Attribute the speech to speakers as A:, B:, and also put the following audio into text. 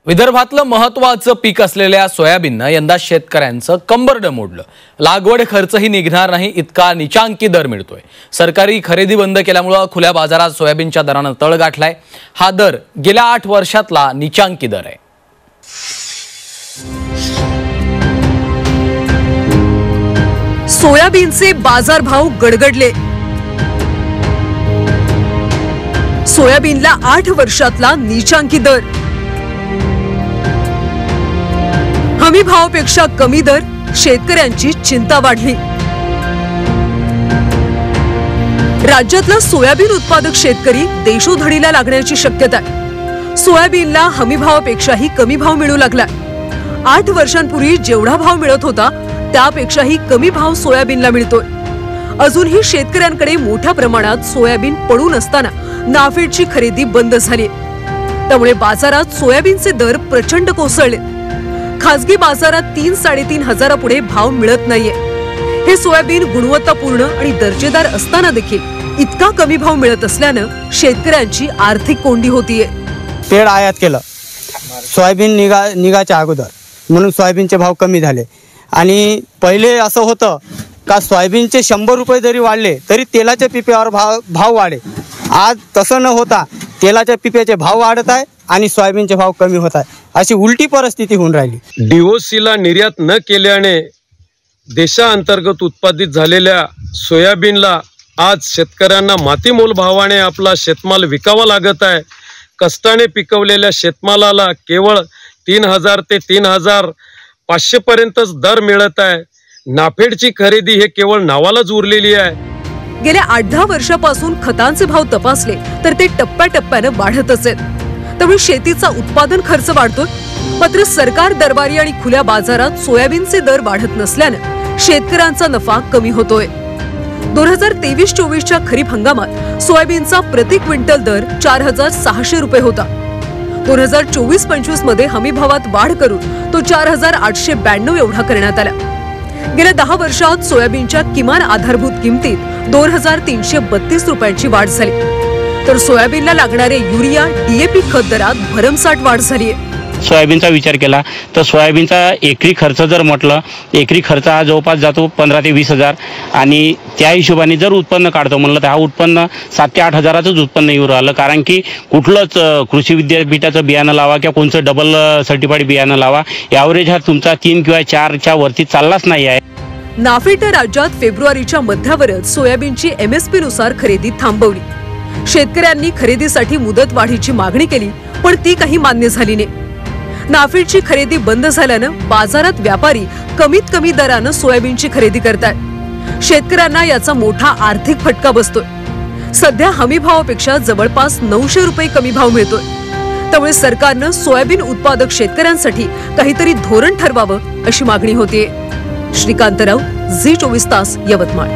A: विदर्भातलं महत्त्वाचं पीक असलेल्या सोयाबीननं यंदा शेतकऱ्यांचं कंबरडं मोडलं। लागवड खर्चही निघणार नाही इतका निचांकी दर मिळतोय। सरकारी खरेदी बंद केल्यामुळे खुल्या बाजारात सोयाबीनच्या दरानं तळ गाठलाय। हा दर गेल्या 8 वर्षातला निचांकी दर आहे।
B: सोयाबीनचे बाजारभाव गडगडले। सोयाबीनला 8 वर्षातला निचांकी दर। हमी भावापेक्षा कमी दर, शेतकऱ्यांची चिंता वाढली। राज्यातला सोयाबीन उत्पादक शेतकरी देशोधडीला लागण्याची शक्यता आहे। सोयाबीनला हमी भावापेक्षाही कमी भाव मिळू लागला। 8 वर्षांपूर्वी जेवढा भाव मिळत होता त्यापेक्षाही कमी भाव सोयाबीनला मिळतोय। अजूनही शेतकऱ्यांकडे मोठ्या प्रमाणात सोयाबीन पडून असताना नाफेडची खरेदी बंद झाली। त्यामुळे बाजारात सोयाबीनचे दर प्रचंड कोसळले। खासगी बाजारात 3-3.5 हजारापुढे भाव मिळत नाहीये। हे सोयाबीन गुणवत्तापूर्ण आणि दर्जेदार असताना देखील इतका कमी भाव मिळत असल्यानं शेतकऱ्यांची आर्थिक कोंडी होतीये।
C: तेल आयात केलं सोयाबीन निघाच्या अगोदर, म्हणून सोयाबीनचे भाव कमी झाले। आणि पहिले असं होतं का सोयाबीनचे 100 रुपये जरी वाढले तरी तेलाच्या पिप्यावर भाव वाढे। आज तसं न होता तेलाच्या पिप्याचे भाव वाढत आहे आणि सोयाबीनचे भाव कमी होत आहे। अशी उलटी परिस्थिती होऊन राहिली।
D: DOCला निर्यात न केल्याने देशांतर्गत उत्पादित झालेल्या सोयाबीनला आज शेतकऱ्यांना मातीमोल भावाने आपला शेतमाल विकावा लागत आहे। कष्टाने पिकवलेल्या शेतमालाला केवळ 3000 ते 3500 पर्यंतच दर मिळत आहे। नाफेडची खरेदी हे केवळ नावालाच उरलेली आहे।
B: गेल्या 8-10 वर्षापासून खतांचे भाव तपासले तर ते टप्प्याटप्प्याने वाढतच आहेत। त्यामुळे शेतीचा उत्पादन खर्च वाढतोय। मात्र सरकार दरबारी आणि खुल्या बाजारात सोयाबीनचे दर वाढत नसल्याने शेतकऱ्यांचा नफा कमी होतोय। 2023-24च्या खरीप हंगामात सोयाबीनचा प्रति क्विंटल दर 4600 रुपये होता। 2024-25 मध्ये हमी भावात वाढ करून तो 4892 एवढा करण्यात आला। गेल्या 10 वर्षात सोयाबीनच्या किमान आधारभूत किमतीत 2332 रुपयांची वाढ झाली। तर सोयाबीनला लागणारे युरिया DAP खत दरात भरमसाठ वाढ झाली आहे।
E: सोयाबीनचा विचार केला तर सोयाबीनचा एकरी खर्च जर म्हटलं, एकरी खर्च हा जवळपास जातो 15 ते 20 हजार। आणि त्या हिशोबाने जर उत्पन्न काढतो म्हणलं तर हा उत्पन्न 7 ते 8 हजाराचंच उत्पन्न येऊ राहिलं। कारण की कुठलंच कृषी विद्यापीठाचं बियाणं लावा किंवा कोणचं डबल सर्टिफाईड बियाणं लावा, ॲव्हरेज हा तुमचा 3 किंवा 4च्या वरती चाललाच नाही आहे।
B: नाफेडने राज्यात फेब्रुवारीच्या मध्यावरच सोयाबीनची MSP नुसार खरेदी थांबवली। शेतकऱ्यांनी खरेदीसाठी मुदत वाढीची मागणी केली पण ती काही मान्य झाली नाही। नाफेडची खरेदी बंद झाल्यानं बाजारात व्यापारी कमीत कमी दरानं सोयाबीनची खरेदी करतात। शेतकऱ्यांना याचा मोठा आर्थिक फटका बसतोय। सध्या हमी भावापेक्षा जवळपास 900 रुपये कमी भाव मिळतोय। त्यामुळे सरकारनं सोयाबीन उत्पादक शेतकऱ्यांसाठी काहीतरी धोरण ठरवावं अशी मागणी होतीये। श्रीकांत राव, झी 24 तास, यवतमाळ।